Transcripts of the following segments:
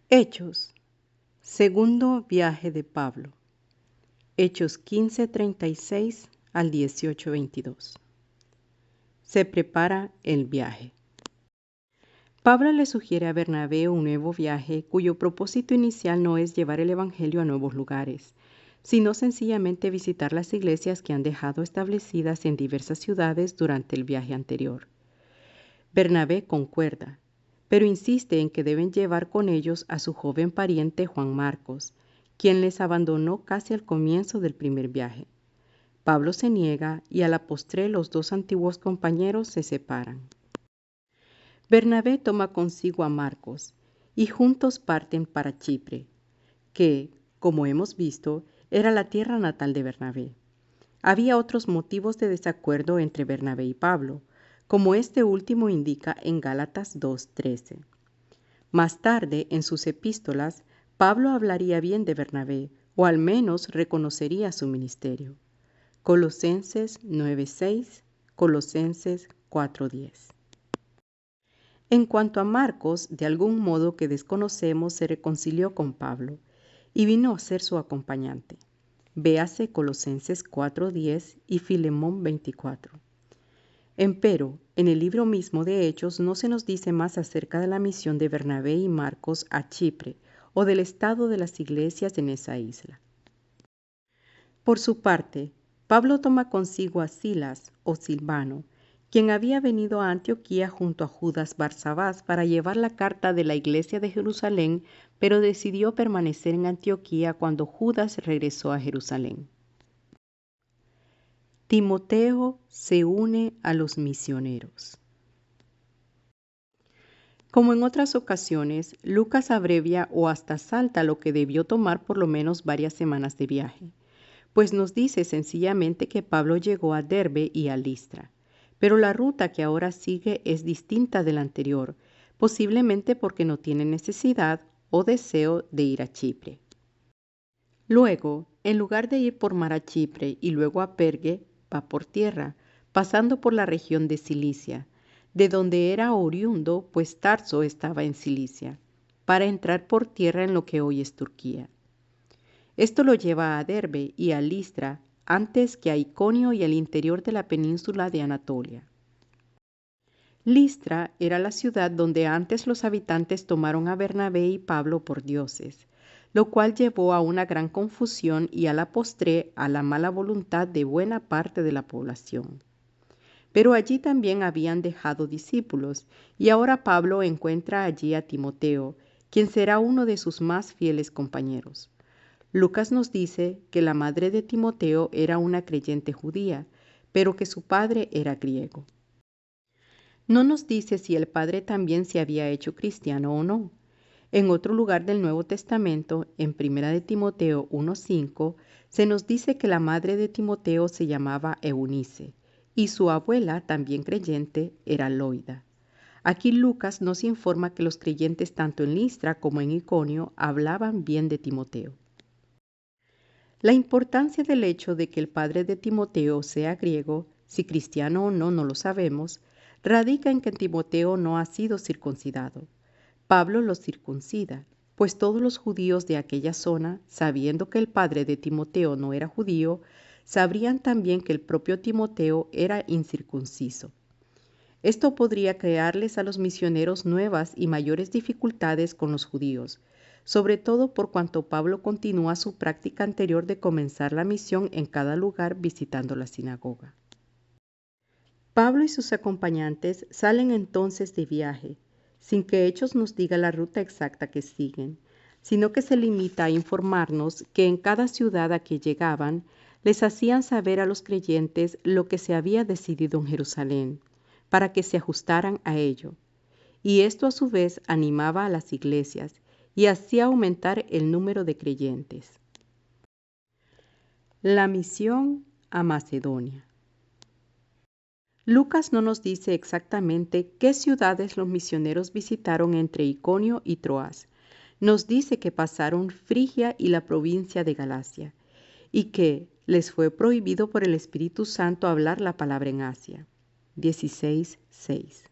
Hechos. Segundo viaje de Pablo. Hechos 15:36 al 18:22. Se prepara el viaje. Pablo le sugiere a Bernabé un nuevo viaje cuyo propósito inicial no es llevar el evangelio a nuevos lugares, sino sencillamente visitar las iglesias que han dejado establecidas en diversas ciudades durante el viaje anterior. Bernabé concuerda, pero insiste en que deben llevar con ellos a su joven pariente Juan Marcos, quien les abandonó casi al comienzo del primer viaje. Pablo se niega y a la postre los dos antiguos compañeros se separan. Bernabé toma consigo a Marcos y juntos parten para Chipre, que, como hemos visto, era la tierra natal de Bernabé. Había otros motivos de desacuerdo entre Bernabé y Pablo, como este último indica en Gálatas 2:13. Más tarde, en sus epístolas, Pablo hablaría bien de Bernabé, o al menos reconocería su ministerio. Colosenses 9:6, Colosenses 4:10. En cuanto a Marcos, de algún modo que desconocemos, se reconcilió con Pablo y vino a ser su acompañante. Véase Colosenses 4:10 y Filemón 24. Empero, en el libro mismo de Hechos no se nos dice más acerca de la misión de Bernabé y Marcos a Chipre o del estado de las iglesias en esa isla. Por su parte, Pablo toma consigo a Silas o Silvano, quien había venido a Antioquía junto a Judas Barsabás para llevar la carta de la iglesia de Jerusalén, pero decidió permanecer en Antioquía cuando Judas regresó a Jerusalén. Timoteo se une a los misioneros. Como en otras ocasiones, Lucas abrevia o hasta salta lo que debió tomar por lo menos varias semanas de viaje, pues nos dice sencillamente que Pablo llegó a Derbe y a Listra, pero la ruta que ahora sigue es distinta de la anterior, posiblemente porque no tiene necesidad o deseo de ir a Chipre. Luego, en lugar de ir por mar a Chipre y luego a Perge, va por tierra, pasando por la región de Cilicia, de donde era oriundo, pues Tarso estaba en Cilicia, para entrar por tierra en lo que hoy es Turquía. Esto lo lleva a Derbe y a Listra, antes que a Iconio y al interior de la península de Anatolia. Listra era la ciudad donde antes los habitantes tomaron a Bernabé y Pablo por dioses, lo cual llevó a una gran confusión y a la postre a la mala voluntad de buena parte de la población. Pero allí también habían dejado discípulos, y ahora Pablo encuentra allí a Timoteo, quien será uno de sus más fieles compañeros. Lucas nos dice que la madre de Timoteo era una creyente judía, pero que su padre era griego. No nos dice si el padre también se había hecho cristiano o no. En otro lugar del Nuevo Testamento, en 1 de Timoteo 1:5, se nos dice que la madre de Timoteo se llamaba Eunice y su abuela, también creyente, era Loida. Aquí Lucas nos informa que los creyentes tanto en Listra como en Iconio hablaban bien de Timoteo. La importancia del hecho de que el padre de Timoteo sea griego, si cristiano o no, no lo sabemos, radica en que Timoteo no ha sido circuncidado. Pablo lo circuncida, pues todos los judíos de aquella zona, sabiendo que el padre de Timoteo no era judío, sabrían también que el propio Timoteo era incircunciso. Esto podría crearles a los misioneros nuevas y mayores dificultades con los judíos, sobre todo por cuanto Pablo continúa su práctica anterior de comenzar la misión en cada lugar visitando la sinagoga. Pablo y sus acompañantes salen entonces de viaje, sin que Hechos nos diga la ruta exacta que siguen, sino que se limita a informarnos que en cada ciudad a que llegaban les hacían saber a los creyentes lo que se había decidido en Jerusalén, para que se ajustaran a ello. Y esto a su vez animaba a las iglesias y hacía aumentar el número de creyentes. La misión a Macedonia. Lucas no nos dice exactamente qué ciudades los misioneros visitaron entre Iconio y Troas. Nos dice que pasaron Frigia y la provincia de Galacia, y que les fue prohibido por el Espíritu Santo hablar la palabra en Asia. 16:6.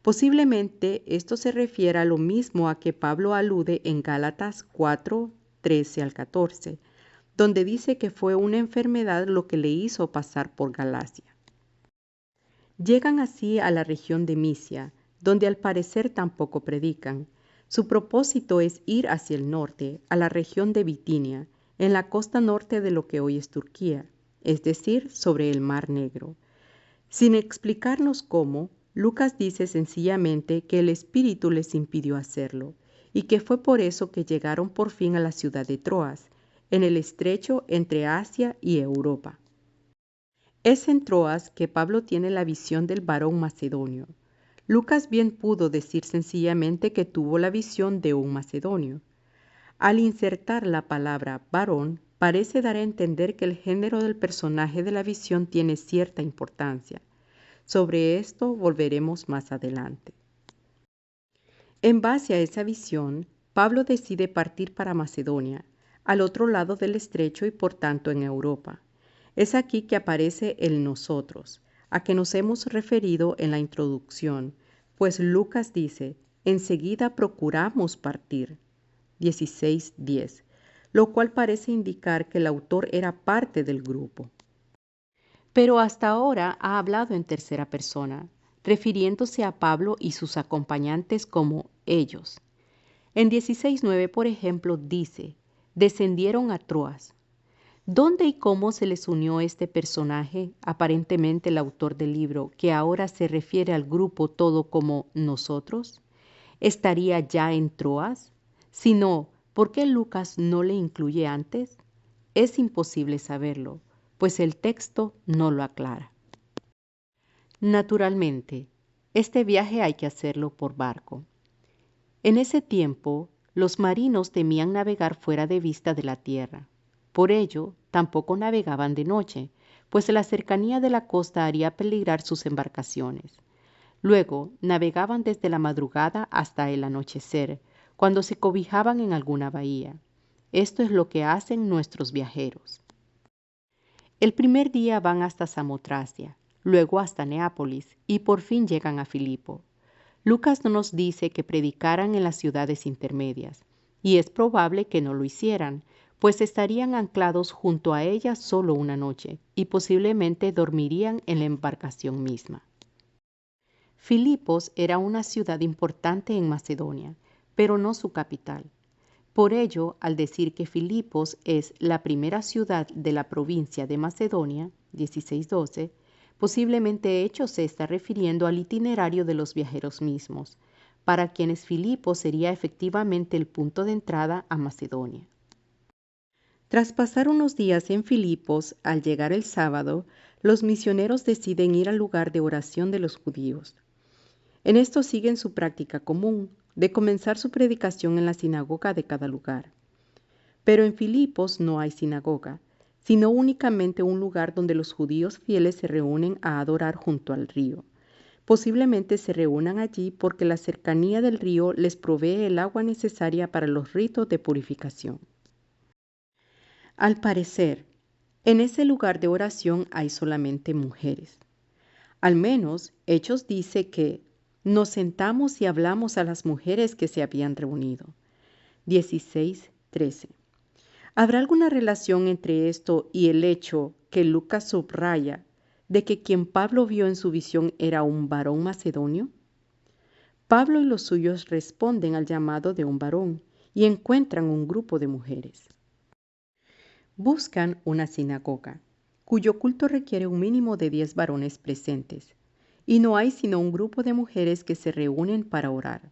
Posiblemente esto se refiere a lo mismo a que Pablo alude en Gálatas 4, 13 al 14, donde dice que fue una enfermedad lo que le hizo pasar por Galacia. Llegan así a la región de Misia, donde al parecer tampoco predican. Su propósito es ir hacia el norte, a la región de Bitinia, en la costa norte de lo que hoy es Turquía, es decir, sobre el Mar Negro. Sin explicarnos cómo, Lucas dice sencillamente que el Espíritu les impidió hacerlo, y que fue por eso que llegaron por fin a la ciudad de Troas, en el estrecho entre Asia y Europa. Es en Troas que Pablo tiene la visión del varón macedonio. Lucas bien pudo decir sencillamente que tuvo la visión de un macedonio. Al insertar la palabra varón, parece dar a entender que el género del personaje de la visión tiene cierta importancia. Sobre esto volveremos más adelante. En base a esa visión, Pablo decide partir para Macedonia, al otro lado del estrecho y por tanto en Europa. Es aquí que aparece el nosotros, a que nos hemos referido en la introducción, pues Lucas dice, enseguida procuramos partir, 16:10, lo cual parece indicar que el autor era parte del grupo. Pero hasta ahora ha hablado en tercera persona, refiriéndose a Pablo y sus acompañantes como ellos. En 16:9, por ejemplo, dice, descendieron a Troas. ¿Dónde y cómo se les unió este personaje, aparentemente el autor del libro, que ahora se refiere al grupo todo como nosotros? ¿Estaría ya en Troas? Si no, ¿por qué Lucas no le incluye antes? Es imposible saberlo, pues el texto no lo aclara. Naturalmente, este viaje hay que hacerlo por barco. En ese tiempo, los marinos temían navegar fuera de vista de la tierra. Por ello, tampoco navegaban de noche, pues la cercanía de la costa haría peligrar sus embarcaciones. Luego, navegaban desde la madrugada hasta el anochecer, cuando se cobijaban en alguna bahía. Esto es lo que hacen nuestros viajeros. El primer día van hasta Samotracia, luego hasta Neápolis y por fin llegan a Filipo. Lucas no nos dice que predicaran en las ciudades intermedias, y es probable que no lo hicieran, pues estarían anclados junto a ellas solo una noche y posiblemente dormirían en la embarcación misma. Filipos era una ciudad importante en Macedonia, pero no su capital. Por ello, al decir que Filipos es la primera ciudad de la provincia de Macedonia, 16:12, posiblemente Hechos se está refiriendo al itinerario de los viajeros mismos, para quienes Filipos sería efectivamente el punto de entrada a Macedonia. Tras pasar unos días en Filipos, al llegar el sábado, los misioneros deciden ir al lugar de oración de los judíos. En esto siguen su práctica común, de comenzar su predicación en la sinagoga de cada lugar. Pero en Filipos no hay sinagoga, sino únicamente un lugar donde los judíos fieles se reúnen a adorar junto al río. Posiblemente se reúnan allí porque la cercanía del río les provee el agua necesaria para los ritos de purificación. Al parecer, en ese lugar de oración hay solamente mujeres. Al menos, Hechos dice que nos sentamos y hablamos a las mujeres que se habían reunido. 16:13. ¿Habrá alguna relación entre esto y el hecho que Lucas subraya de que quien Pablo vio en su visión era un varón macedonio? Pablo y los suyos responden al llamado de un varón y encuentran un grupo de mujeres. Buscan una sinagoga, cuyo culto requiere un mínimo de 10 varones presentes, y no hay sino un grupo de mujeres que se reúnen para orar.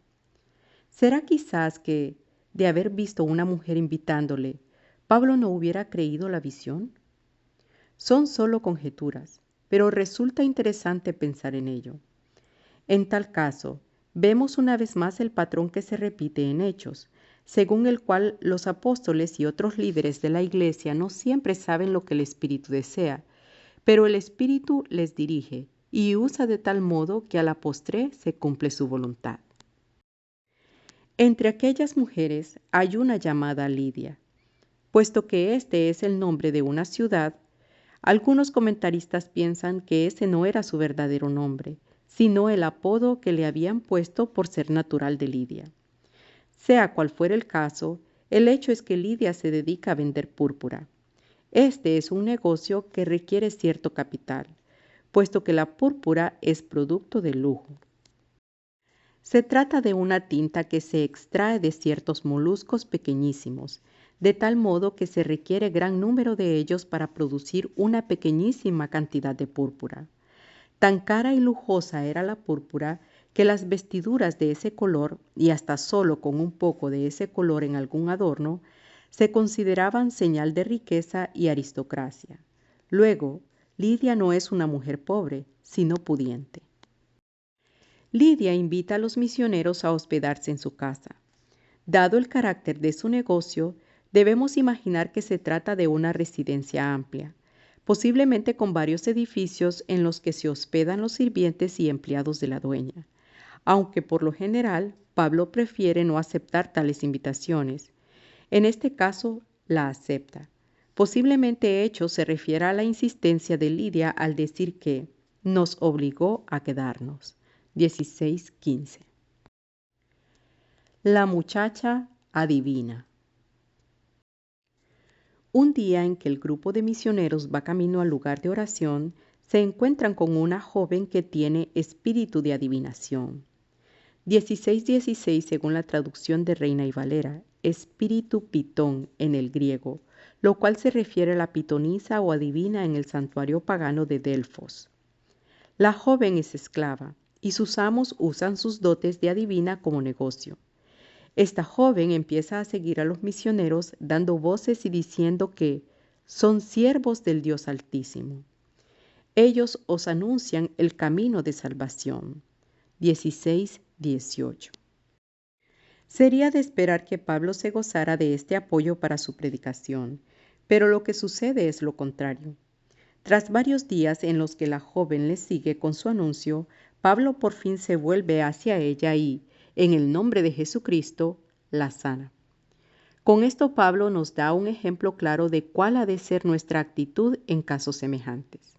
¿Será quizás que, de haber visto una mujer invitándole, Pablo no hubiera creído la visión? Son solo conjeturas, pero resulta interesante pensar en ello. En tal caso, vemos una vez más el patrón que se repite en Hechos, según el cual los apóstoles y otros líderes de la iglesia no siempre saben lo que el Espíritu desea, pero el Espíritu les dirige y usa de tal modo que a la postre se cumple su voluntad. Entre aquellas mujeres hay una llamada Lidia. Puesto que este es el nombre de una ciudad, algunos comentaristas piensan que ese no era su verdadero nombre, sino el apodo que le habían puesto por ser natural de Lidia. Sea cual fuera el caso, el hecho es que Lidia se dedica a vender púrpura. Este es un negocio que requiere cierto capital, puesto que la púrpura es producto de lujo. Se trata de una tinta que se extrae de ciertos moluscos pequeñísimos, de tal modo que se requiere gran número de ellos para producir una pequeñísima cantidad de púrpura. Tan cara y lujosa era la púrpura que las vestiduras de ese color, y hasta solo con un poco de ese color en algún adorno, se consideraban señal de riqueza y aristocracia. Luego, Lidia no es una mujer pobre, sino pudiente. Lidia invita a los misioneros a hospedarse en su casa. Dado el carácter de su negocio, debemos imaginar que se trata de una residencia amplia, posiblemente con varios edificios en los que se hospedan los sirvientes y empleados de la dueña, aunque por lo general Pablo prefiere no aceptar tales invitaciones. En este caso, la acepta. Posiblemente hecho se refiere a la insistencia de Lidia al decir que nos obligó a quedarnos. 16:15. La muchacha adivina. Un día en que el grupo de misioneros va camino al lugar de oración, se encuentran con una joven que tiene espíritu de adivinación. 16:16 según la traducción de Reina y Valera, espíritu pitón en el griego, lo cual se refiere a la pitonisa o adivina en el santuario pagano de Delfos. La joven es esclava y sus amos usan sus dotes de adivina como negocio. Esta joven empieza a seguir a los misioneros dando voces y diciendo que son siervos del Dios Altísimo. Ellos os anuncian el camino de salvación. 16:18. Sería de esperar que Pablo se gozara de este apoyo para su predicación, pero lo que sucede es lo contrario. Tras varios días en los que la joven le sigue con su anuncio, Pablo por fin se vuelve hacia ella y, en el nombre de Jesucristo, la sana. Con esto Pablo nos da un ejemplo claro de cuál ha de ser nuestra actitud en casos semejantes.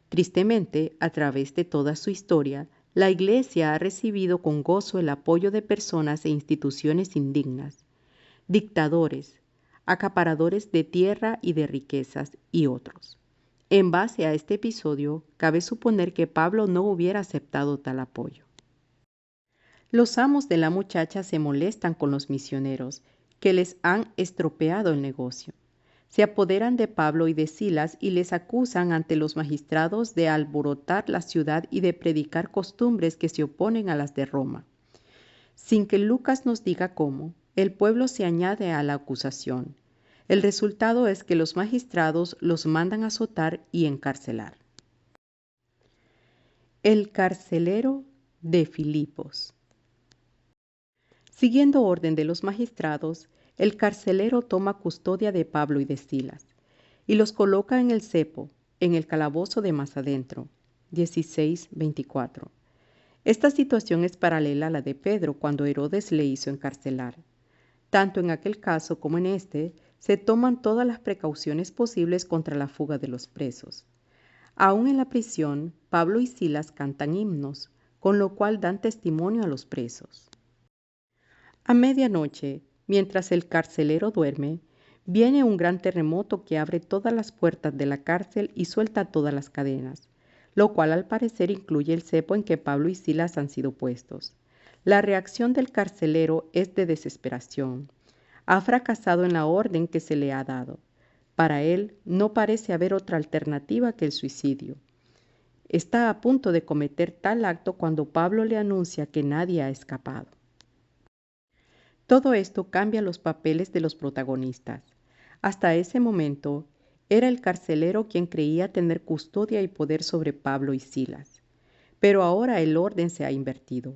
Tristemente, a través de toda su historia, la Iglesia ha recibido con gozo el apoyo de personas e instituciones indignas, dictadores, acaparadores de tierra y de riquezas y otros. En base a este episodio, cabe suponer que Pablo no hubiera aceptado tal apoyo. Los amos de la muchacha se molestan con los misioneros, que les han estropeado el negocio. Se apoderan de Pablo y de Silas y les acusan ante los magistrados de alborotar la ciudad y de predicar costumbres que se oponen a las de Roma. Sin que Lucas nos diga cómo, el pueblo se añade a la acusación. El resultado es que los magistrados los mandan azotar y encarcelar. El carcelero de Filipos. Siguiendo orden de los magistrados, el carcelero toma custodia de Pablo y de Silas y los coloca en el cepo, en el calabozo de más adentro. 16:24. Esta situación es paralela a la de Pedro cuando Herodes le hizo encarcelar. Tanto en aquel caso como en este, se toman todas las precauciones posibles contra la fuga de los presos. Aún en la prisión, Pablo y Silas cantan himnos, con lo cual dan testimonio a los presos. A medianoche, mientras el carcelero duerme, viene un gran terremoto que abre todas las puertas de la cárcel y suelta todas las cadenas, lo cual al parecer incluye el cepo en que Pablo y Silas han sido puestos. La reacción del carcelero es de desesperación. Ha fracasado en la orden que se le ha dado. Para él no parece haber otra alternativa que el suicidio. Está a punto de cometer tal acto cuando Pablo le anuncia que nadie ha escapado. Todo esto cambia los papeles de los protagonistas. Hasta ese momento, era el carcelero quien creía tener custodia y poder sobre Pablo y Silas. Pero ahora el orden se ha invertido,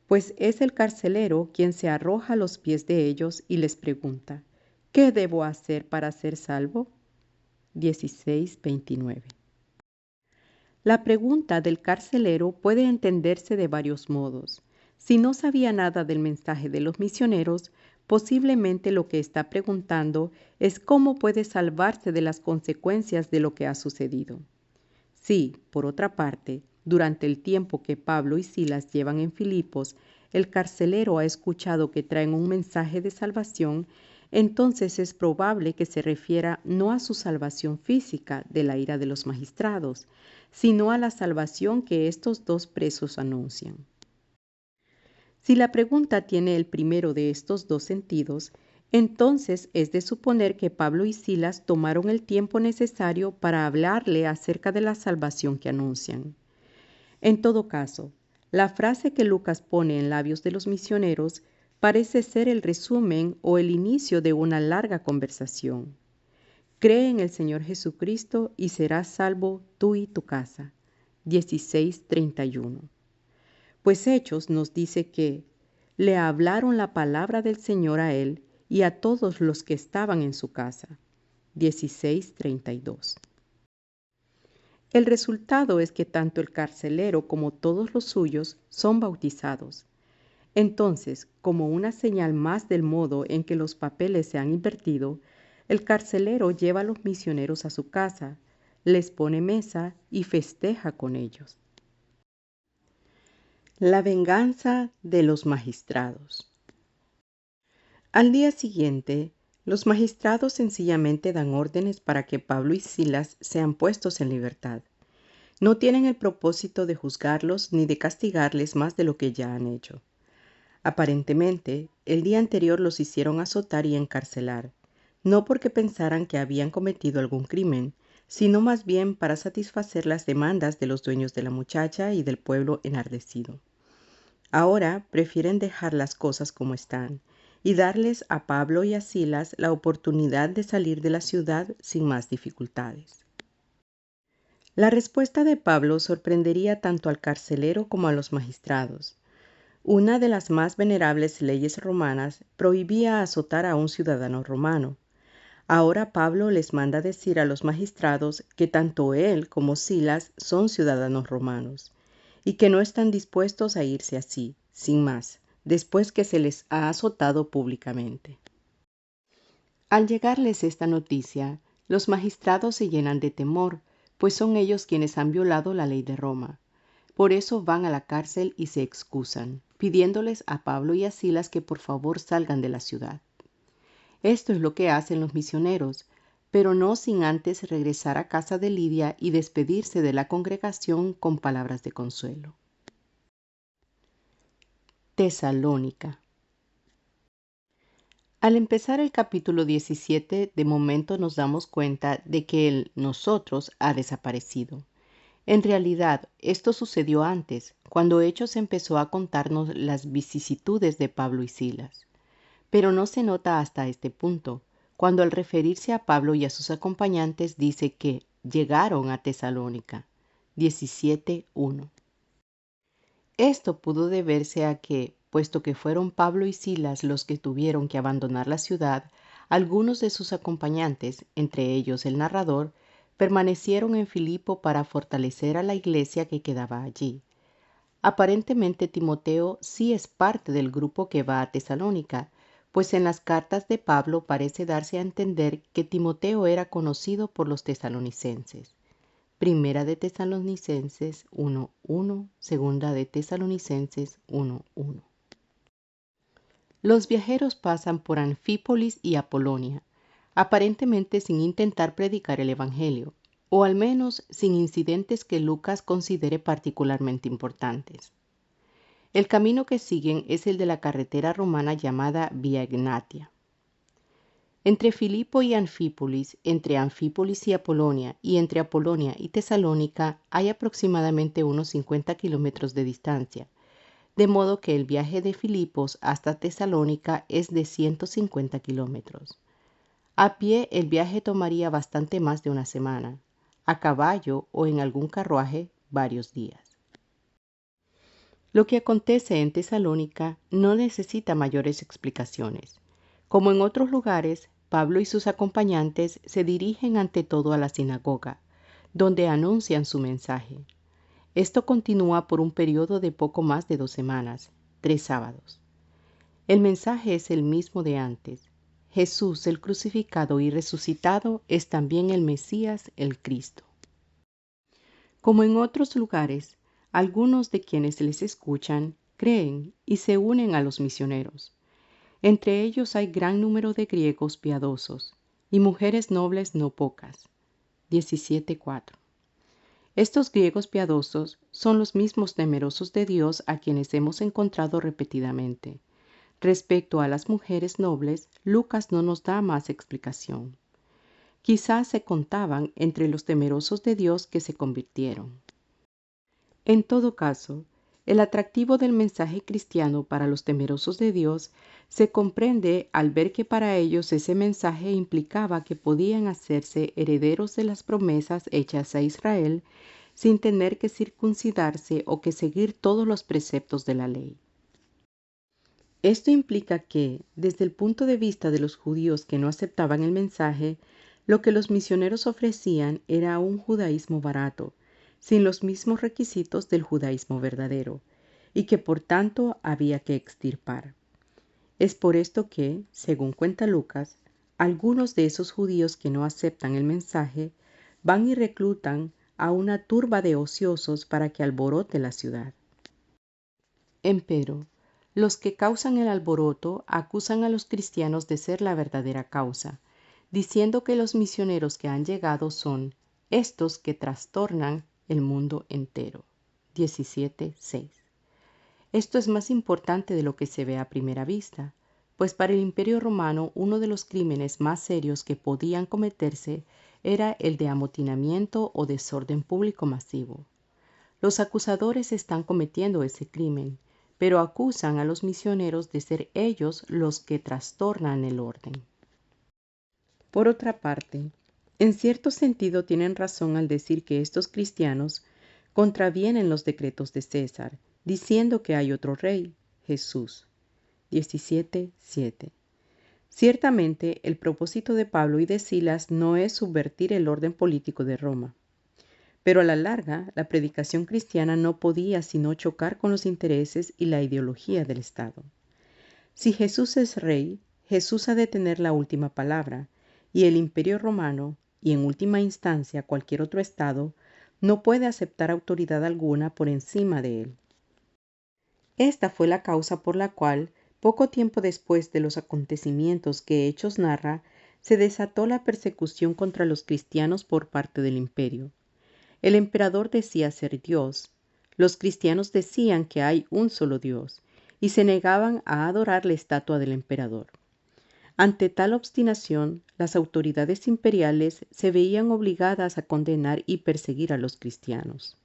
pues es el carcelero quien se arroja a los pies de ellos y les pregunta, ¿qué debo hacer para ser salvo? 16:29. La pregunta del carcelero puede entenderse de varios modos. Si no sabía nada del mensaje de los misioneros, posiblemente lo que está preguntando es cómo puede salvarse de las consecuencias de lo que ha sucedido. Si, por otra parte, durante el tiempo que Pablo y Silas llevan en Filipos, el carcelero ha escuchado que traen un mensaje de salvación, entonces es probable que se refiera no a su salvación física de la ira de los magistrados, sino a la salvación que estos dos presos anuncian. Si la pregunta tiene el primero de estos dos sentidos, entonces es de suponer que Pablo y Silas tomaron el tiempo necesario para hablarle acerca de la salvación que anuncian. En todo caso, la frase que Lucas pone en labios de los misioneros parece ser el resumen o el inicio de una larga conversación. Cree en el Señor Jesucristo y serás salvo tú y tu casa. 16:31. Pues Hechos nos dice que le hablaron la palabra del Señor a él y a todos los que estaban en su casa. 16:32. El resultado es que tanto el carcelero como todos los suyos son bautizados. Entonces, como una señal más del modo en que los papeles se han invertido, el carcelero lleva a los misioneros a su casa, les pone mesa y festeja con ellos. La venganza de los magistrados. Al día siguiente, los magistrados sencillamente dan órdenes para que Pablo y Silas sean puestos en libertad. No tienen el propósito de juzgarlos ni de castigarles más de lo que ya han hecho. Aparentemente, el día anterior los hicieron azotar y encarcelar, no porque pensaran que habían cometido algún crimen, sino más bien para satisfacer las demandas de los dueños de la muchacha y del pueblo enardecido. Ahora prefieren dejar las cosas como están y darles a Pablo y a Silas la oportunidad de salir de la ciudad sin más dificultades. La respuesta de Pablo sorprendería tanto al carcelero como a los magistrados. Una de las más venerables leyes romanas prohibía azotar a un ciudadano romano. Ahora Pablo les manda decir a los magistrados que tanto él como Silas son ciudadanos romanos y que no están dispuestos a irse así, sin más, después que se les ha azotado públicamente. Al llegarles esta noticia, los magistrados se llenan de temor, pues son ellos quienes han violado la ley de Roma. Por eso van a la cárcel y se excusan, pidiéndoles a Pablo y a Silas que por favor salgan de la ciudad. Esto es lo que hacen los misioneros, pero no sin antes regresar a casa de Lidia y despedirse de la congregación con palabras de consuelo. Tesalónica. Al empezar el capítulo 17, de momento nos damos cuenta de que el nosotros ha desaparecido. En realidad, esto sucedió antes, cuando Hechos empezó a contarnos las vicisitudes de Pablo y Silas. Pero no se nota hasta este punto, cuando al referirse a Pablo y a sus acompañantes dice que llegaron a Tesalónica. 17:1. Esto pudo deberse a que, puesto que fueron Pablo y Silas los que tuvieron que abandonar la ciudad, algunos de sus acompañantes, entre ellos el narrador, permanecieron en Filipo para fortalecer a la iglesia que quedaba allí. Aparentemente Timoteo sí es parte del grupo que va a Tesalónica, pues en las cartas de Pablo parece darse a entender que Timoteo era conocido por los tesalonicenses. Primera de Tesalonicenses 1:1, segunda de Tesalonicenses 1:1. Los viajeros pasan por Anfípolis y Apolonia, aparentemente sin intentar predicar el Evangelio, o al menos sin incidentes que Lucas considere particularmente importantes. El camino que siguen es el de la carretera romana llamada Via Egnatia. Entre Filipo y Anfípolis, entre Anfípolis y Apolonia, y entre Apolonia y Tesalónica hay aproximadamente unos 50 kilómetros de distancia, de modo que el viaje de Filipos hasta Tesalónica es de 150 kilómetros. A pie el viaje tomaría bastante más de una semana, a caballo o en algún carruaje varios días. Lo que acontece en Tesalónica no necesita mayores explicaciones. Como en otros lugares, Pablo y sus acompañantes se dirigen ante todo a la sinagoga, donde anuncian su mensaje. Esto continúa por un periodo de poco más de 2 semanas, 3 sábados. El mensaje es el mismo de antes. Jesús, el crucificado y resucitado, es también el Mesías, el Cristo. Como en otros lugares, algunos de quienes les escuchan creen y se unen a los misioneros. Entre ellos hay gran número de griegos piadosos y mujeres nobles no pocas. 17:4. Estos griegos piadosos son los mismos temerosos de Dios a quienes hemos encontrado repetidamente. Respecto a las mujeres nobles, Lucas no nos da más explicación. Quizás se contaban entre los temerosos de Dios que se convirtieron. En todo caso, el atractivo del mensaje cristiano para los temerosos de Dios se comprende al ver que para ellos ese mensaje implicaba que podían hacerse herederos de las promesas hechas a Israel sin tener que circuncidarse o que seguir todos los preceptos de la ley. Esto implica que, desde el punto de vista de los judíos que no aceptaban el mensaje, lo que los misioneros ofrecían era un judaísmo barato, sin los mismos requisitos del judaísmo verdadero, y que por tanto había que extirpar. Es por esto que, según cuenta Lucas, algunos de esos judíos que no aceptan el mensaje van y reclutan a una turba de ociosos para que alborote la ciudad. Empero, los que causan el alboroto acusan a los cristianos de ser la verdadera causa, diciendo que los misioneros que han llegado son estos que trastornan el mundo entero. 17:6. Esto es más importante de lo que se ve a primera vista, pues para el Imperio Romano uno de los crímenes más serios que podían cometerse era el de amotinamiento o desorden público masivo. Los acusadores están cometiendo ese crimen, pero acusan a los misioneros de ser ellos los que trastornan el orden. Por otra parte, en cierto sentido tienen razón al decir que estos cristianos contravienen los decretos de César, diciendo que hay otro rey, Jesús. 17:7. Ciertamente, el propósito de Pablo y de Silas no es subvertir el orden político de Roma. Pero a la larga, la predicación cristiana no podía sino chocar con los intereses y la ideología del Estado. Si Jesús es rey, Jesús ha de tener la última palabra, y el Imperio Romano, y en última instancia cualquier otro Estado, no puede aceptar autoridad alguna por encima de él. Esta fue la causa por la cual, poco tiempo después de los acontecimientos que Hechos narra, se desató la persecución contra los cristianos por parte del imperio. El emperador decía ser Dios, los cristianos decían que hay un solo Dios, y se negaban a adorar la estatua del emperador. Ante tal obstinación, las autoridades imperiales se veían obligadas a condenar y perseguir a los cristianos.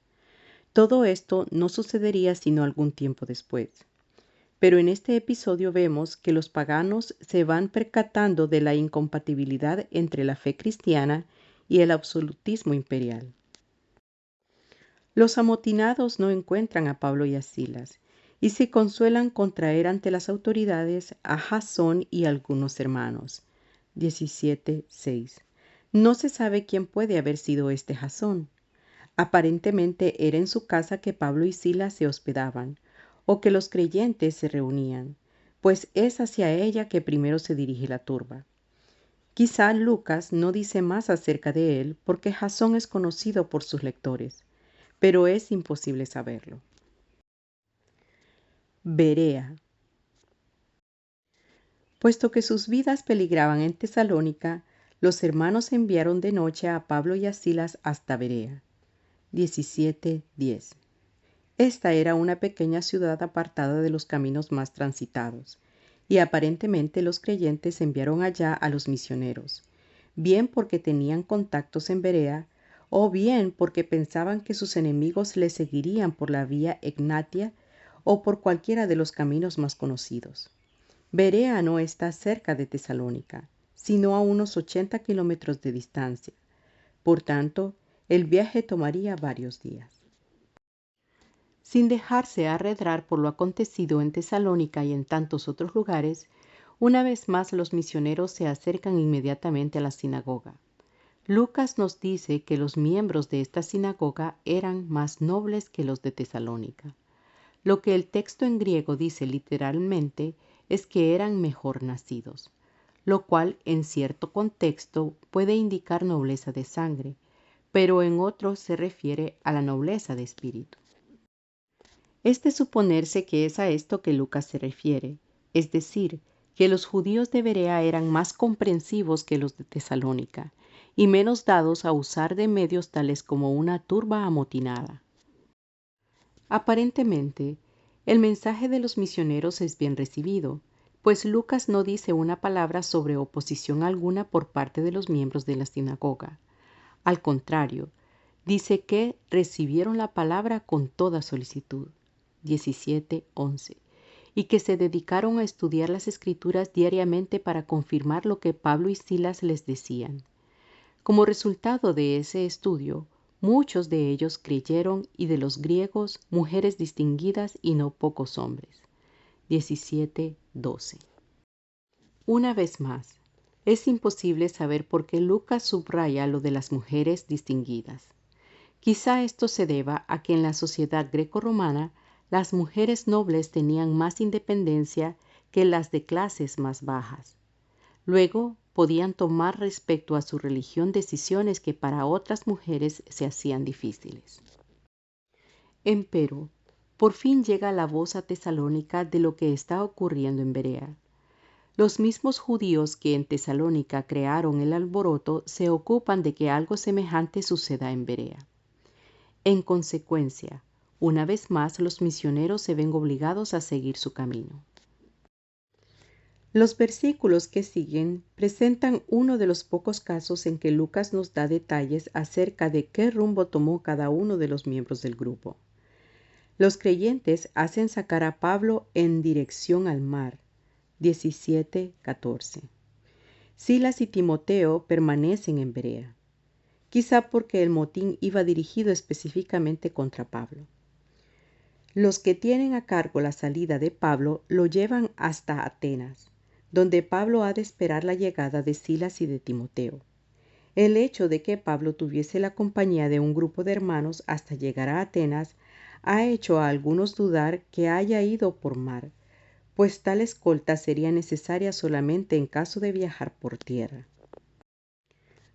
Todo esto no sucedería sino algún tiempo después. Pero en este episodio vemos que los paganos se van percatando de la incompatibilidad entre la fe cristiana y el absolutismo imperial. Los amotinados no encuentran a Pablo y a Silas, y se consuelan con traer ante las autoridades a Jasón y algunos hermanos. 17:6. No se sabe quién puede haber sido este Jasón. Aparentemente era en su casa que Pablo y Silas se hospedaban, o que los creyentes se reunían, pues es hacia ella que primero se dirige la turba. Quizá Lucas no dice más acerca de él porque Jasón es conocido por sus lectores, pero es imposible saberlo. Berea. Puesto que sus vidas peligraban en Tesalónica, los hermanos enviaron de noche a Pablo y a Silas hasta Berea. 17:10. Esta era una pequeña ciudad apartada de los caminos más transitados, y aparentemente los creyentes enviaron allá a los misioneros, bien porque tenían contactos en Berea, o bien porque pensaban que sus enemigos les seguirían por la vía Egnatia o por cualquiera de los caminos más conocidos. Berea no está cerca de Tesalónica, sino a unos 80 kilómetros de distancia. Por tanto, el viaje tomaría varios días. Sin dejarse arredrar por lo acontecido en Tesalónica y en tantos otros lugares, una vez más los misioneros se acercan inmediatamente a la sinagoga. Lucas nos dice que los miembros de esta sinagoga eran más nobles que los de Tesalónica. Lo que el texto en griego dice literalmente es que eran mejor nacidos, lo cual en cierto contexto puede indicar nobleza de sangre, pero en otro se refiere a la nobleza de espíritu. Es de suponerse que es a esto que Lucas se refiere, es decir, que los judíos de Berea eran más comprensivos que los de Tesalónica y menos dados a usar de medios tales como una turba amotinada. Aparentemente, el mensaje de los misioneros es bien recibido, pues Lucas no dice una palabra sobre oposición alguna por parte de los miembros de la sinagoga. Al contrario, dice que recibieron la palabra con toda solicitud. 17:11, y que se dedicaron a estudiar las Escrituras diariamente para confirmar lo que Pablo y Silas les decían. Como resultado de ese estudio, muchos de ellos creyeron y de los griegos, mujeres distinguidas y no pocos hombres. 17:12. Una vez más, es imposible saber por qué Lucas subraya lo de las mujeres distinguidas. Quizá esto se deba a que en la sociedad grecorromana las mujeres nobles tenían más independencia que las de clases más bajas. Luego, podían tomar respecto a su religión decisiones que para otras mujeres se hacían difíciles. Empero, por fin llega la voz a Tesalónica de lo que está ocurriendo en Berea. Los mismos judíos que en Tesalónica crearon el alboroto se ocupan de que algo semejante suceda en Berea. En consecuencia, una vez más los misioneros se ven obligados a seguir su camino. Los versículos que siguen presentan uno de los pocos casos en que Lucas nos da detalles acerca de qué rumbo tomó cada uno de los miembros del grupo. Los creyentes hacen sacar a Pablo en dirección al mar. 17:14. Silas y Timoteo permanecen en Berea, quizá porque el motín iba dirigido específicamente contra Pablo. Los que tienen a cargo la salida de Pablo lo llevan hasta Atenas, donde Pablo ha de esperar la llegada de Silas y de Timoteo. El hecho de que Pablo tuviese la compañía de un grupo de hermanos hasta llegar a Atenas ha hecho a algunos dudar que haya ido por mar, pues tal escolta sería necesaria solamente en caso de viajar por tierra.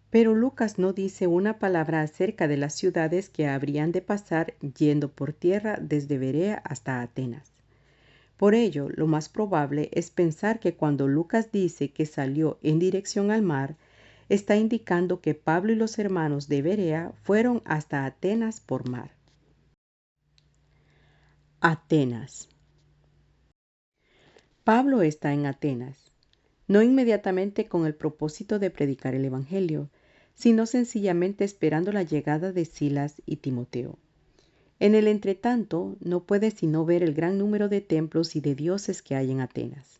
Pero Lucas no dice una palabra acerca de las ciudades que habrían de pasar yendo por tierra desde Berea hasta Atenas. Por ello, lo más probable es pensar que cuando Lucas dice que salió en dirección al mar, está indicando que Pablo y los hermanos de Berea fueron hasta Atenas por mar. Atenas. Pablo está en Atenas, no inmediatamente con el propósito de predicar el Evangelio, sino sencillamente esperando la llegada de Silas y Timoteo. En el entretanto, no puede sino ver el gran número de templos y de dioses que hay en Atenas.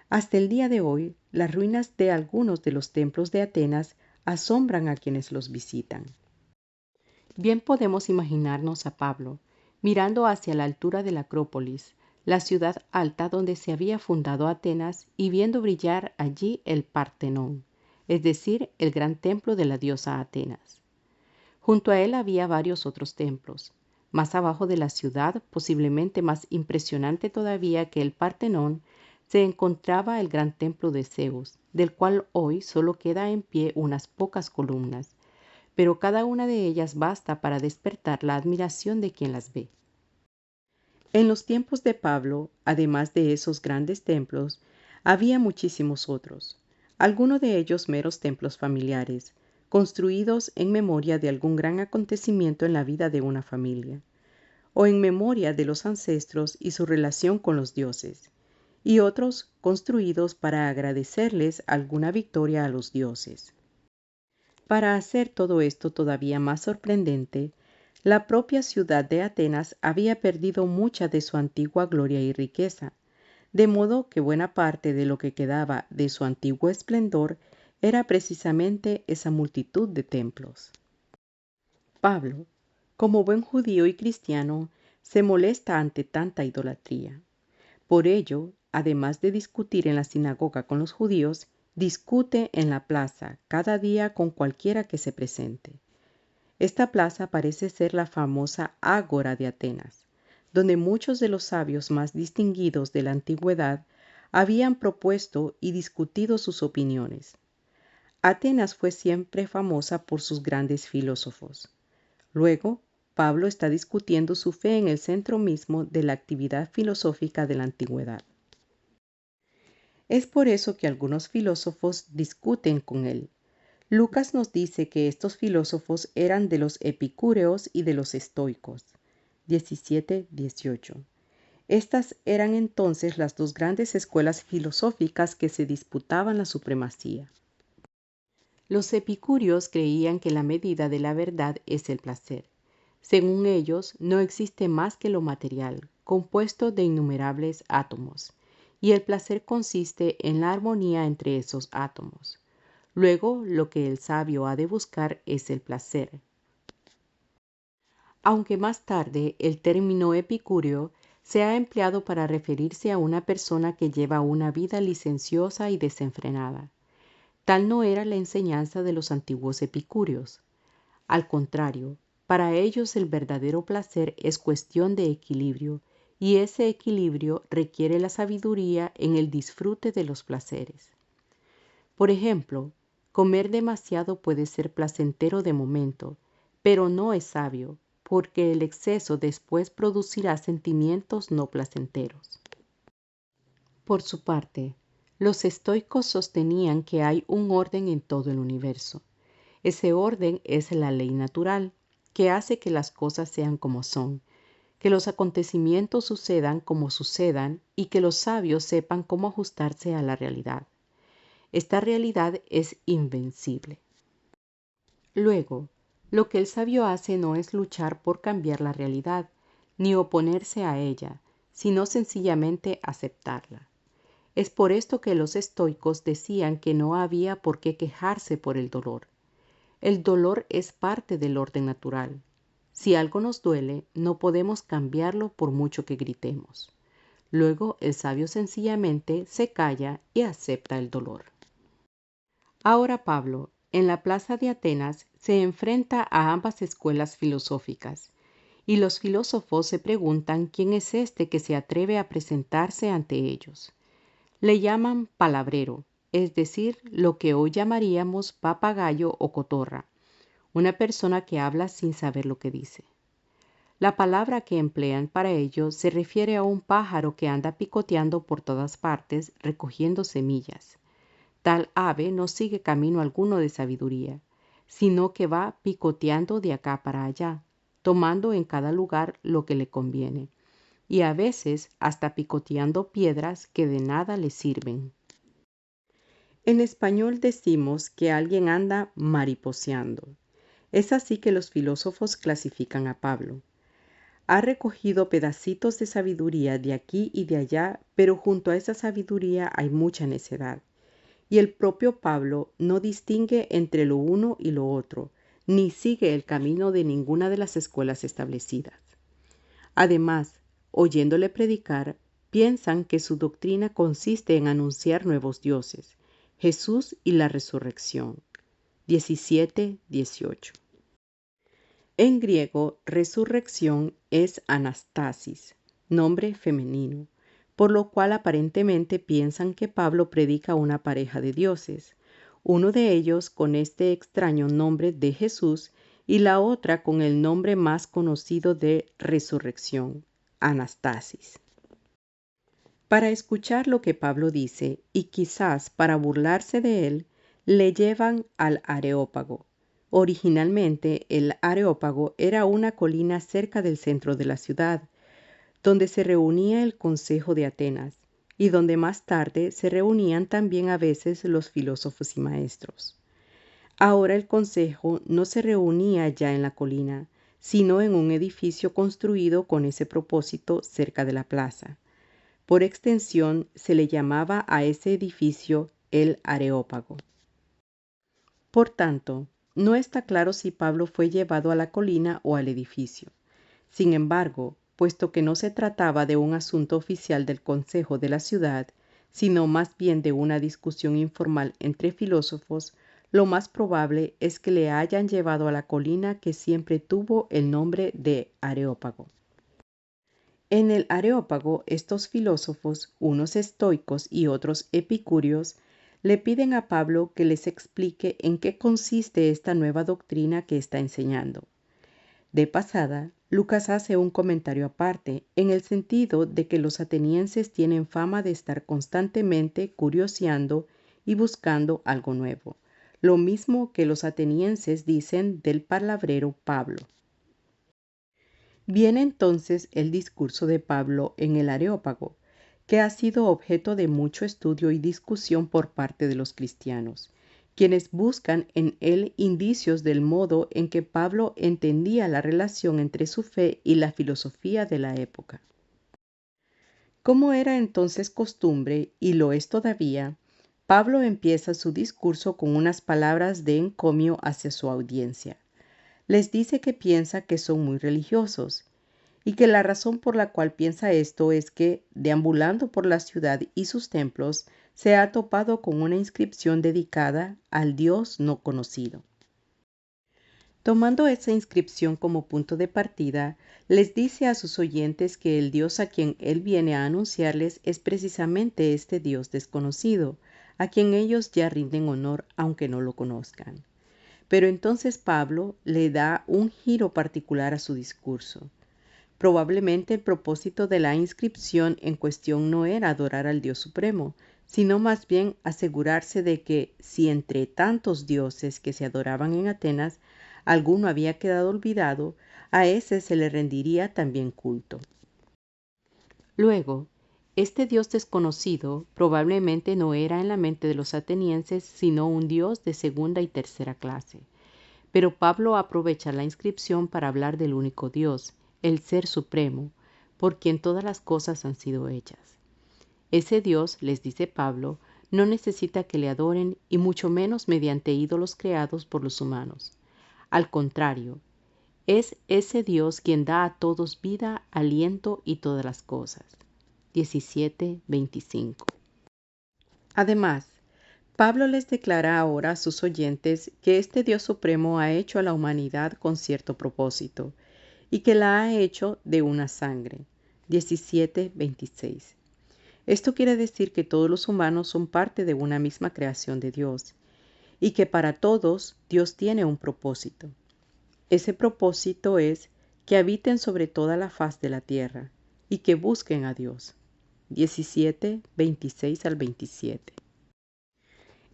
Hasta el día de hoy, las ruinas de algunos de los templos de Atenas asombran a quienes los visitan. Bien podemos imaginarnos a Pablo mirando hacia la altura de la Acrópolis, la ciudad alta donde se había fundado Atenas, y viendo brillar allí el Partenón, es decir, el gran templo de la diosa Atenas. Junto a él había varios otros templos. Más abajo de la ciudad, posiblemente más impresionante todavía que el Partenón, se encontraba el gran templo de Zeus, del cual hoy solo queda en pie unas pocas columnas, pero cada una de ellas basta para despertar la admiración de quien las ve. En los tiempos de Pablo, además de esos grandes templos, había muchísimos otros, algunos de ellos meros templos familiares, construidos en memoria de algún gran acontecimiento en la vida de una familia, o en memoria de los ancestros y su relación con los dioses, y otros construidos para agradecerles alguna victoria a los dioses. Para hacer todo esto todavía más sorprendente, la propia ciudad de Atenas había perdido mucha de su antigua gloria y riqueza, de modo que buena parte de lo que quedaba de su antiguo esplendor era precisamente esa multitud de templos. Pablo, como buen judío y cristiano, se molesta ante tanta idolatría. Por ello, además de discutir en la sinagoga con los judíos, discute en la plaza cada día con cualquiera que se presente. Esta plaza parece ser la famosa Ágora de Atenas, donde muchos de los sabios más distinguidos de la antigüedad habían propuesto y discutido sus opiniones. Atenas fue siempre famosa por sus grandes filósofos. Luego, Pablo está discutiendo su fe en el centro mismo de la actividad filosófica de la antigüedad. Es por eso que algunos filósofos discuten con él. Lucas nos dice que estos filósofos eran de los epicúreos y de los estoicos. 17-18. Estas eran entonces las dos grandes escuelas filosóficas que se disputaban la supremacía. Los epicúreos creían que la medida de la verdad es el placer. Según ellos, no existe más que lo material, compuesto de innumerables átomos, y el placer consiste en la armonía entre esos átomos. Luego, lo que el sabio ha de buscar es el placer. Aunque más tarde el término epicúreo se ha empleado para referirse a una persona que lleva una vida licenciosa y desenfrenada. Tal no era la enseñanza de los antiguos epicúreos. Al contrario, para ellos el verdadero placer es cuestión de equilibrio, y ese equilibrio requiere la sabiduría en el disfrute de los placeres. Por ejemplo, comer demasiado puede ser placentero de momento, pero no es sabio, porque el exceso después producirá sentimientos no placenteros. Por su parte, los estoicos sostenían que hay un orden en todo el universo. Ese orden es la ley natural, que hace que las cosas sean como son, que los acontecimientos sucedan como sucedan y que los sabios sepan cómo ajustarse a la realidad. Esta realidad es invencible. Luego, lo que el sabio hace no es luchar por cambiar la realidad, ni oponerse a ella, sino sencillamente aceptarla. Es por esto que los estoicos decían que no había por qué quejarse por el dolor. El dolor es parte del orden natural. Si algo nos duele, no podemos cambiarlo por mucho que gritemos. Luego, el sabio sencillamente se calla y acepta el dolor. Ahora Pablo, en la plaza de Atenas, se enfrenta a ambas escuelas filosóficas, y los filósofos se preguntan quién es este que se atreve a presentarse ante ellos. Le llaman palabrero, es decir, lo que hoy llamaríamos papagayo o cotorra, una persona que habla sin saber lo que dice. La palabra que emplean para ello se refiere a un pájaro que anda picoteando por todas partes recogiendo semillas. Tal ave no sigue camino alguno de sabiduría, sino que va picoteando de acá para allá, tomando en cada lugar lo que le conviene, y a veces hasta picoteando piedras que de nada le sirven. En español decimos que alguien anda mariposeando. Es así que los filósofos clasifican a Pablo. Ha recogido pedacitos de sabiduría de aquí y de allá, pero junto a esa sabiduría hay mucha necedad. Y el propio Pablo no distingue entre lo uno y lo otro, ni sigue el camino de ninguna de las escuelas establecidas. Además, oyéndole predicar, piensan que su doctrina consiste en anunciar nuevos dioses, Jesús y la resurrección. 17-18. En griego, resurrección es anastasis, nombre femenino, por lo cual aparentemente piensan que Pablo predica una pareja de dioses, uno de ellos con este extraño nombre de Jesús y la otra con el nombre más conocido de resurrección, anastasis. Para escuchar lo que Pablo dice y quizás para burlarse de él, le llevan al Areópago. Originalmente, el Areópago era una colina cerca del centro de la ciudad, donde se reunía el Consejo de Atenas y donde más tarde se reunían también a veces los filósofos y maestros. Ahora el consejo no se reunía ya en la colina, sino en un edificio construido con ese propósito cerca de la plaza. Por extensión, se le llamaba a ese edificio el Areópago. Por tanto, no está claro si Pablo fue llevado a la colina o al edificio. Sin embargo, puesto que no se trataba de un asunto oficial del consejo de la ciudad, sino más bien de una discusión informal entre filósofos, lo más probable es que le hayan llevado a la colina que siempre tuvo el nombre de Areópago. En el Areópago, estos filósofos, unos estoicos y otros epicúreos, le piden a Pablo que les explique en qué consiste esta nueva doctrina que está enseñando. De pasada, Lucas hace un comentario aparte, en el sentido de que los atenienses tienen fama de estar constantemente curioseando y buscando algo nuevo, lo mismo que los atenienses dicen del palabrero Pablo. Viene entonces el discurso de Pablo en el Areópago, que ha sido objeto de mucho estudio y discusión por parte de los cristianos, quienes buscan en él indicios del modo en que Pablo entendía la relación entre su fe y la filosofía de la época. Como era entonces costumbre, y lo es todavía, Pablo empieza su discurso con unas palabras de encomio hacia su audiencia. Les dice que piensa que son muy religiosos, y que la razón por la cual piensa esto es que, deambulando por la ciudad y sus templos, se ha topado con una inscripción dedicada al Dios no conocido. Tomando esa inscripción como punto de partida, les dice a sus oyentes que el Dios a quien él viene a anunciarles es precisamente este Dios desconocido, a quien ellos ya rinden honor aunque no lo conozcan. Pero entonces Pablo le da un giro particular a su discurso. Probablemente el propósito de la inscripción en cuestión no era adorar al Dios Supremo, sino más bien asegurarse de que, si entre tantos dioses que se adoraban en Atenas, alguno había quedado olvidado, a ese se le rendiría también culto. Luego, este Dios desconocido probablemente no era en la mente de los atenienses sino un Dios de segunda y tercera clase. Pero Pablo aprovecha la inscripción para hablar del único Dios, el Ser Supremo, por quien todas las cosas han sido hechas. Ese Dios, les dice Pablo, no necesita que le adoren y mucho menos mediante ídolos creados por los humanos. Al contrario, es ese Dios quien da a todos vida, aliento y todas las cosas. 17:25. Además, Pablo les declara ahora a sus oyentes que este Dios Supremo ha hecho a la humanidad con cierto propósito y que la ha hecho de una sangre. 17:26. Esto quiere decir que todos los humanos son parte de una misma creación de Dios y que para todos Dios tiene un propósito. Ese propósito es que habiten sobre toda la faz de la tierra y que busquen a Dios. 17:26 al 27.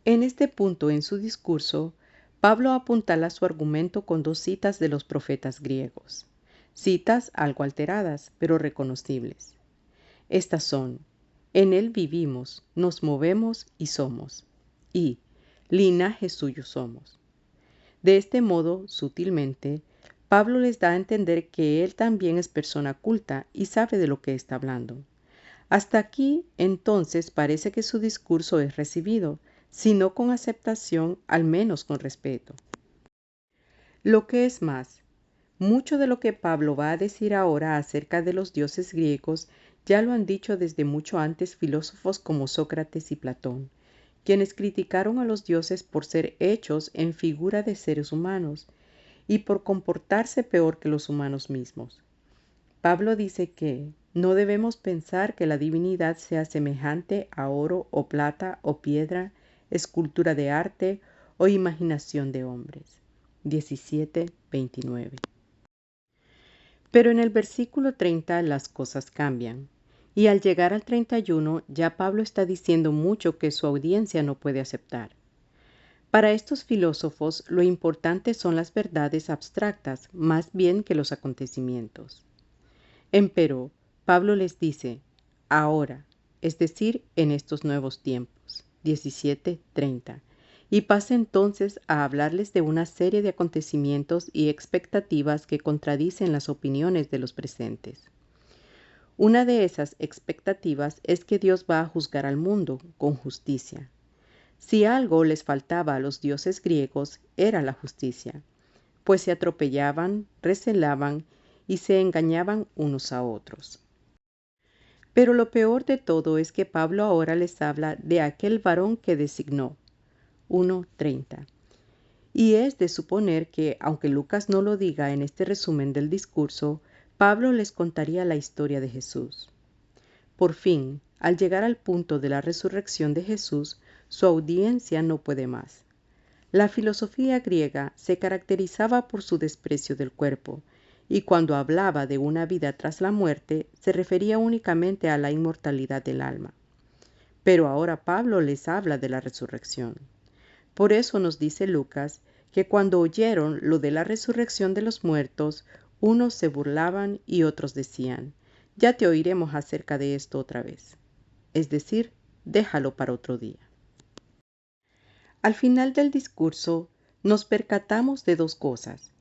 En este punto en su discurso, Pablo apuntala su argumento con dos citas de los profetas griegos, citas algo alteradas, pero reconocibles. Estas son: en él vivimos, nos movemos y somos, y linaje suyo somos. De este modo, sutilmente, Pablo les da a entender que él también es persona culta y sabe de lo que está hablando. Hasta aquí, entonces, parece que su discurso es recibido, si no con aceptación, al menos con respeto. Lo que es más, mucho de lo que Pablo va a decir ahora acerca de los dioses griegos ya lo han dicho desde mucho antes filósofos como Sócrates y Platón, quienes criticaron a los dioses por ser hechos en figura de seres humanos y por comportarse peor que los humanos mismos. Pablo dice que no debemos pensar que la divinidad sea semejante a oro o plata o piedra, escultura de arte o imaginación de hombres. 17:29. Pero en el versículo 30 las cosas cambian, y al llegar al 31 ya Pablo está diciendo mucho que su audiencia no puede aceptar. Para estos filósofos lo importante son las verdades abstractas más bien que los acontecimientos. Empero, Pablo les dice, ahora, es decir, en estos nuevos tiempos, 17:30, y pasa entonces a hablarles de una serie de acontecimientos y expectativas que contradicen las opiniones de los presentes. Una de esas expectativas es que Dios va a juzgar al mundo con justicia. Si algo les faltaba a los dioses griegos era la justicia, pues se atropellaban, recelaban y se engañaban unos a otros. Pero lo peor de todo es que Pablo ahora les habla de aquel varón que designó, 1:30. Y es de suponer que, aunque Lucas no lo diga en este resumen del discurso, Pablo les contaría la historia de Jesús. Por fin, al llegar al punto de la resurrección de Jesús, su audiencia no puede más. La filosofía griega se caracterizaba por su desprecio del cuerpo, y cuando hablaba de una vida tras la muerte, se refería únicamente a la inmortalidad del alma. Pero ahora Pablo les habla de la resurrección. Por eso nos dice Lucas que cuando oyeron lo de la resurrección de los muertos, unos se burlaban y otros decían: ya te oiremos acerca de esto otra vez. Es decir, déjalo para otro día. Al final del discurso, nos percatamos de dos cosas.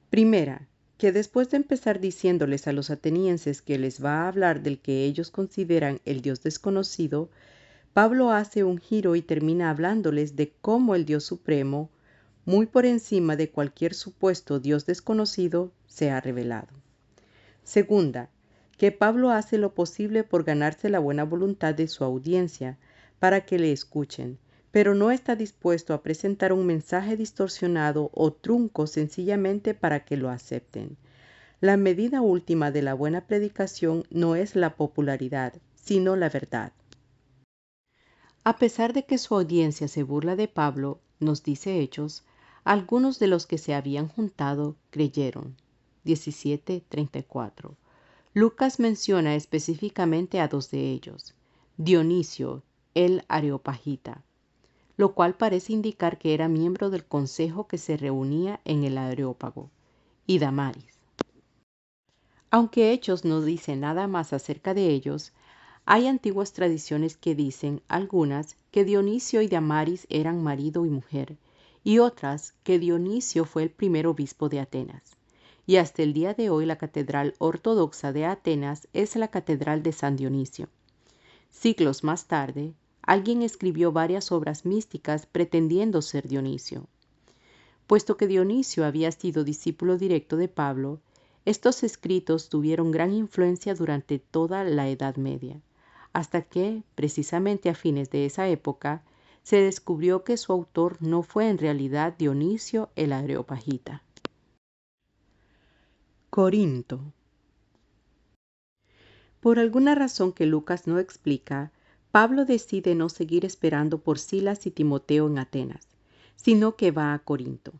Primera, que después de empezar diciéndoles a los atenienses que les va a hablar del que ellos consideran el Dios desconocido, Pablo hace un giro y termina hablándoles de cómo el Dios supremo, muy por encima de cualquier supuesto Dios desconocido, se ha revelado. Segunda, que Pablo hace lo posible por ganarse la buena voluntad de su audiencia para que le escuchen, pero no está dispuesto a presentar un mensaje distorsionado o trunco sencillamente para que lo acepten. La medida última de la buena predicación no es la popularidad, sino la verdad. A pesar de que su audiencia se burla de Pablo, nos dice Hechos, algunos de los que se habían juntado creyeron. 17:34. Lucas menciona específicamente a dos de ellos, Dionisio, el Areopagita, lo cual parece indicar que era miembro del consejo que se reunía en el Areópago, y Damaris. Aunque Hechos no dice nada más acerca de ellos, hay antiguas tradiciones que dicen, algunas, que Dionisio y Damaris eran marido y mujer, y otras que Dionisio fue el primer obispo de Atenas. Y hasta el día de hoy la catedral ortodoxa de Atenas es la Catedral de San Dionisio. Siglos más tarde, alguien escribió varias obras místicas pretendiendo ser Dionisio. Puesto que Dionisio había sido discípulo directo de Pablo, estos escritos tuvieron gran influencia durante toda la Edad Media, hasta que, precisamente a fines de esa época, se descubrió que su autor no fue en realidad Dionisio el Areopagita. Corinto. Por alguna razón que Lucas no explica, Pablo decide no seguir esperando por Silas y Timoteo en Atenas, sino que va a Corinto.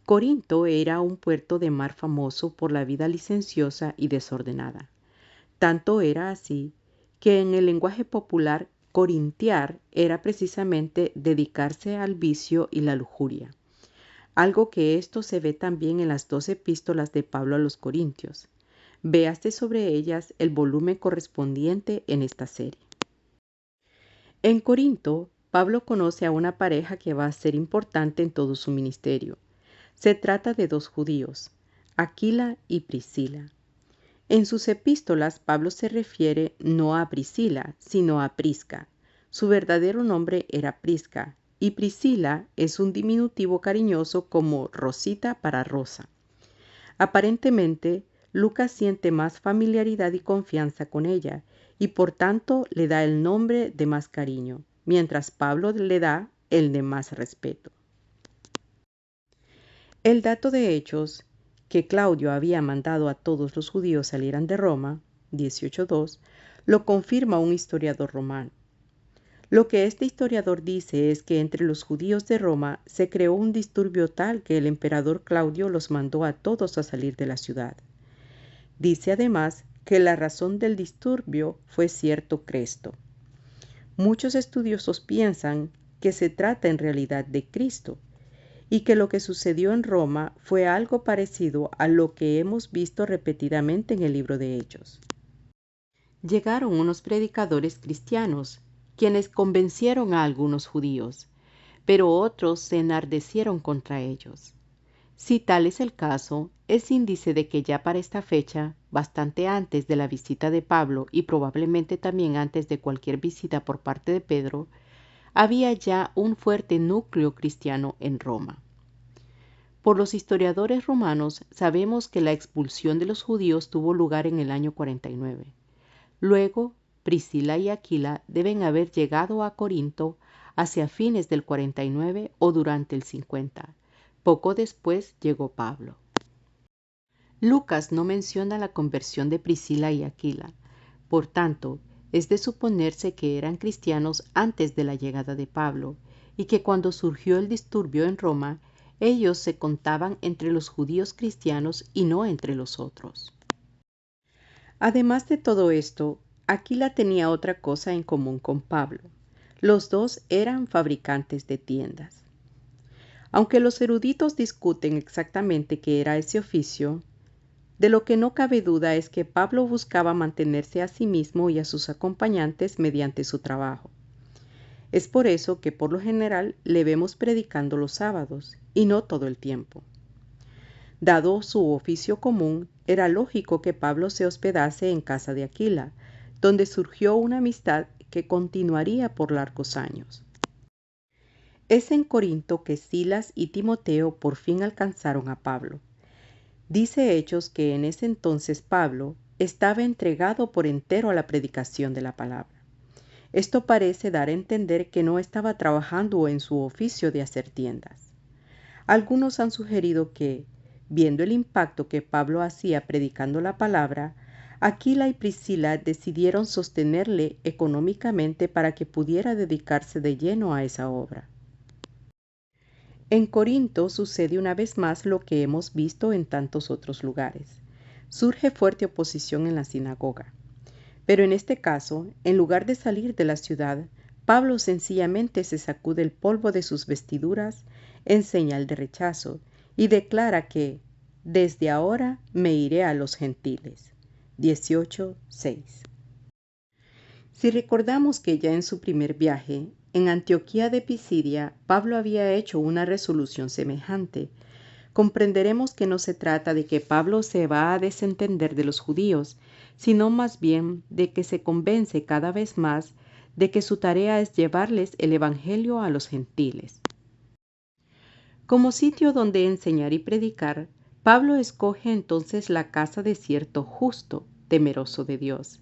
Corinto era un puerto de mar famoso por la vida licenciosa y desordenada. Tanto era así que en el lenguaje popular, corintiar era precisamente dedicarse al vicio y la lujuria, algo que esto se ve también en las 2 epístolas de Pablo a los Corintios. Véase sobre ellas el volumen correspondiente en esta serie. En Corinto, Pablo conoce a una pareja que va a ser importante en todo su ministerio. Se trata de 2 judíos, Aquila y Priscila. En sus epístolas, Pablo se refiere no a Priscila, sino a Prisca. Su verdadero nombre era Prisca, y Priscila es un diminutivo cariñoso como Rosita para Rosa. Aparentemente, Lucas siente más familiaridad y confianza con ella, y por tanto le da el nombre de más cariño, mientras Pablo le da el de más respeto. El dato de Hechos, que Claudio había mandado a todos los judíos salieran de Roma, 18:2, lo confirma un historiador romano. Lo que este historiador dice es que entre los judíos de Roma se creó un disturbio tal que el emperador Claudio los mandó a todos a salir de la ciudad. Dice además que la razón del disturbio fue cierto Cresto. Muchos estudiosos piensan que se trata en realidad de Cristo, y que lo que sucedió en Roma fue algo parecido a lo que hemos visto repetidamente en el libro de Hechos. Llegaron unos predicadores cristianos, quienes convencieron a algunos judíos, pero otros se enardecieron contra ellos. Si tal es el caso, es índice de que ya para esta fecha, bastante antes de la visita de Pablo y probablemente también antes de cualquier visita por parte de Pedro, había ya un fuerte núcleo cristiano en Roma. Por los historiadores romanos sabemos que la expulsión de los judíos tuvo lugar en el año 49. Luego, Priscila y Aquila deben haber llegado a Corinto hacia fines del 49 o durante el 50. Poco después llegó Pablo. Lucas no menciona la conversión de Priscila y Aquila. Por tanto, es de suponerse que eran cristianos antes de la llegada de Pablo y que cuando surgió el disturbio en Roma, Ellos se contaban entre los judíos cristianos y no entre los otros. Además de todo esto, Aquila tenía otra cosa en común con Pablo. Los dos eran fabricantes de tiendas. Aunque los eruditos discuten exactamente qué era ese oficio, de lo que no cabe duda es que Pablo buscaba mantenerse a sí mismo y a sus acompañantes mediante su trabajo. Es por eso que por lo general le vemos predicando los sábados, y no todo el tiempo. Dado su oficio común, era lógico que Pablo se hospedase en casa de Aquila, donde surgió una amistad que continuaría por largos años. Es en Corinto que Silas y Timoteo por fin alcanzaron a Pablo. Dice Hechos que en ese entonces Pablo estaba entregado por entero a la predicación de la palabra. Esto parece dar a entender que no estaba trabajando en su oficio de hacer tiendas. Algunos han sugerido que, viendo el impacto que Pablo hacía predicando la palabra, Aquila y Priscila decidieron sostenerle económicamente para que pudiera dedicarse de lleno a esa obra. En Corinto sucede una vez más lo que hemos visto en tantos otros lugares. Surge fuerte oposición en la sinagoga. Pero en este caso, en lugar de salir de la ciudad, Pablo sencillamente se sacude el polvo de sus vestiduras en señal de rechazo y declara que desde ahora me iré a los gentiles. 18:6. Si recordamos que ya en su primer viaje, en Antioquía de Pisidia, Pablo había hecho una resolución semejante, comprenderemos que no se trata de que Pablo se va a desentender de los judíos, sino más bien de que se convence cada vez más de que su tarea es llevarles el Evangelio a los gentiles. Como sitio donde enseñar y predicar, Pablo escoge entonces la casa de cierto justo, temeroso de Dios.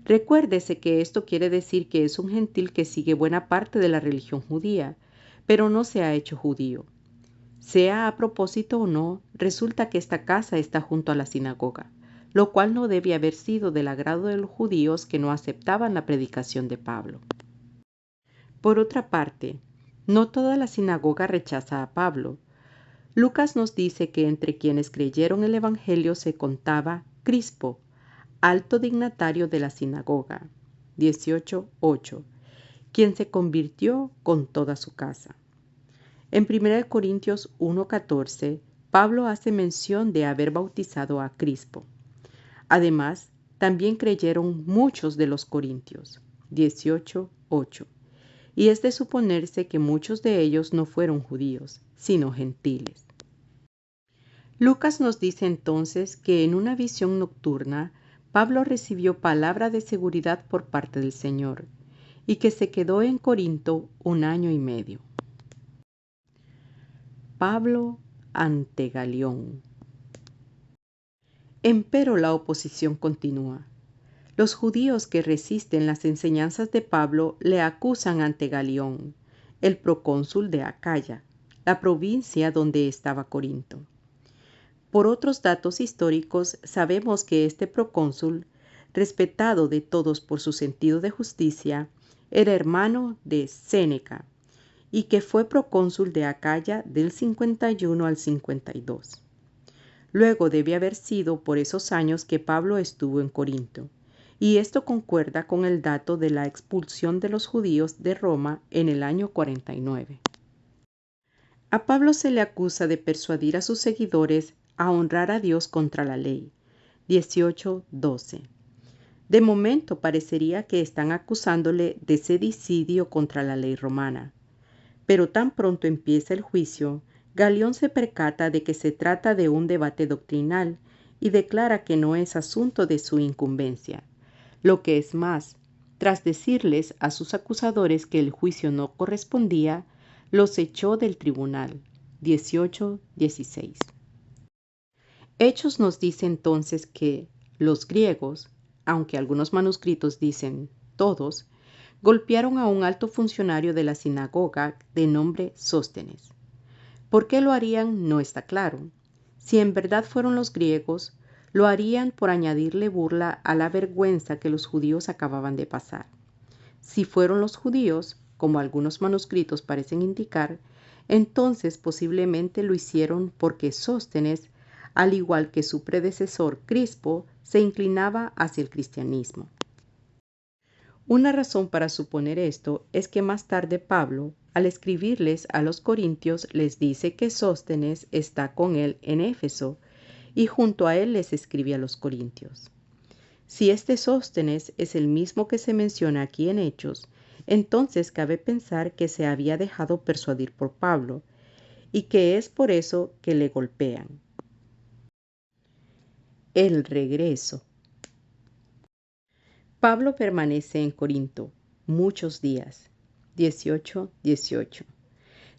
Recuérdese que esto quiere decir que es un gentil que sigue buena parte de la religión judía, pero no se ha hecho judío. Sea a propósito o no, resulta que esta casa está junto a la sinagoga, lo cual no debe haber sido del agrado de los judíos que no aceptaban la predicación de Pablo. Por otra parte, no toda la sinagoga rechaza a Pablo. Lucas nos dice que entre quienes creyeron el Evangelio se contaba Crispo, alto dignatario de la sinagoga, 18:8, quien se convirtió con toda su casa. En 1 Corintios 1:14, Pablo hace mención de haber bautizado a Crispo. Además, también creyeron muchos de los corintios, 18:8, y es de suponerse que muchos de ellos no fueron judíos, sino gentiles. Lucas nos dice entonces que en una visión nocturna, Pablo recibió palabra de seguridad por parte del Señor, y que se quedó en Corinto 1 año y medio. Pablo ante Galión. Empero la oposición continúa. Los judíos que resisten las enseñanzas de Pablo le acusan ante Galión, el procónsul de Acaya, la provincia donde estaba Corinto. Por otros datos históricos sabemos que este procónsul, respetado de todos por su sentido de justicia, era hermano de Séneca y que fue procónsul de Acaya del 51 al 52. Luego debe haber sido por esos años que Pablo estuvo en Corinto, y esto concuerda con el dato de la expulsión de los judíos de Roma en el año 49. A Pablo se le acusa de persuadir a sus seguidores a honrar a Dios contra la ley, 18:12. De momento parecería que están acusándole de sedicidio contra la ley romana, pero tan pronto empieza el juicio, Galión se percata de que se trata de un debate doctrinal y declara que no es asunto de su incumbencia. Lo que es más, tras decirles a sus acusadores que el juicio no correspondía, los echó del tribunal, 18:16. Hechos nos dice entonces que los griegos, aunque algunos manuscritos dicen todos, golpearon a un alto funcionario de la sinagoga de nombre Sóstenes. ¿Por qué lo harían? No está claro. Si en verdad fueron los griegos, lo harían por añadirle burla a la vergüenza que los judíos acababan de pasar. Si fueron los judíos, como algunos manuscritos parecen indicar, Entonces posiblemente lo hicieron porque Sóstenes, al igual que su predecesor Crispo, se inclinaba hacia el cristianismo. Una razón para suponer esto es que más tarde Pablo, al escribirles a los corintios, les dice que Sóstenes está con él en Éfeso y junto a él les escribe a los corintios. Si este Sóstenes es el mismo que se menciona aquí en Hechos, entonces cabe pensar que se había dejado persuadir por Pablo y que es por eso que le golpean. El regreso. Pablo permanece en Corinto muchos días. 18:18.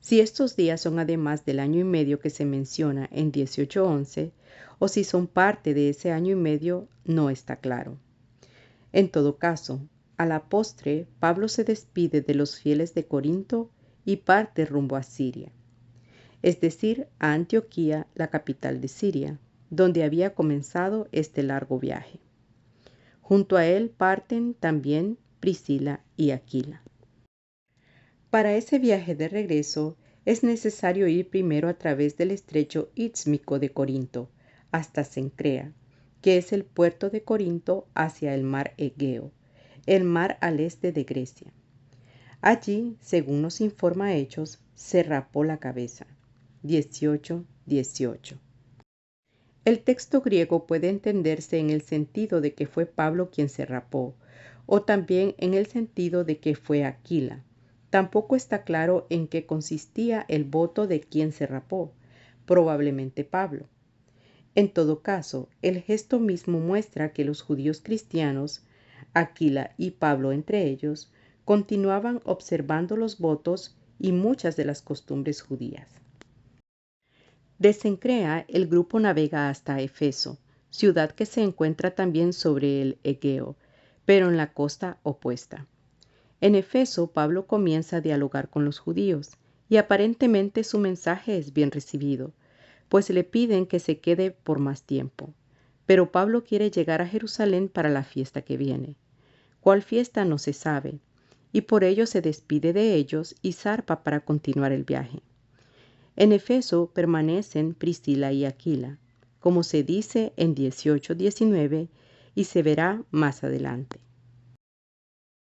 Si estos días son además del año y medio que se menciona en 18:11, o si son parte de ese año y medio, no está claro. En todo caso, a la postre, Pablo se despide de los fieles de Corinto y parte rumbo a Siria, es decir, a Antioquía, la capital de Siria, donde había comenzado este largo viaje. Junto a él parten también Priscila y Aquila. Para ese viaje de regreso es necesario ir primero a través del estrecho Istmico de Corinto hasta Cencrea, que es el puerto de Corinto hacia el mar Egeo, el mar al este de Grecia. Allí, según nos informa Hechos, se rapó la cabeza. 18:18. El texto griego puede entenderse en el sentido de que fue Pablo quien se rapó, o también en el sentido de que fue Aquila. Tampoco está claro en qué consistía el voto de quien se rapó, probablemente Pablo. En todo caso, el gesto mismo muestra que los judíos cristianos, Aquila y Pablo entre ellos, continuaban observando los votos y muchas de las costumbres judías. De Cencrea, el grupo navega hasta Efeso, ciudad que se encuentra también sobre el Egeo, pero en la costa opuesta. En Efeso, Pablo comienza a dialogar con los judíos, y aparentemente su mensaje es bien recibido, pues le piden que se quede por más tiempo. Pero Pablo quiere llegar a Jerusalén para la fiesta que viene. ¿Cuál fiesta? No se sabe, y por ello se despide de ellos y zarpa para continuar el viaje. En Efeso permanecen Priscila y Aquila, como se dice en 18:19 y se verá más adelante.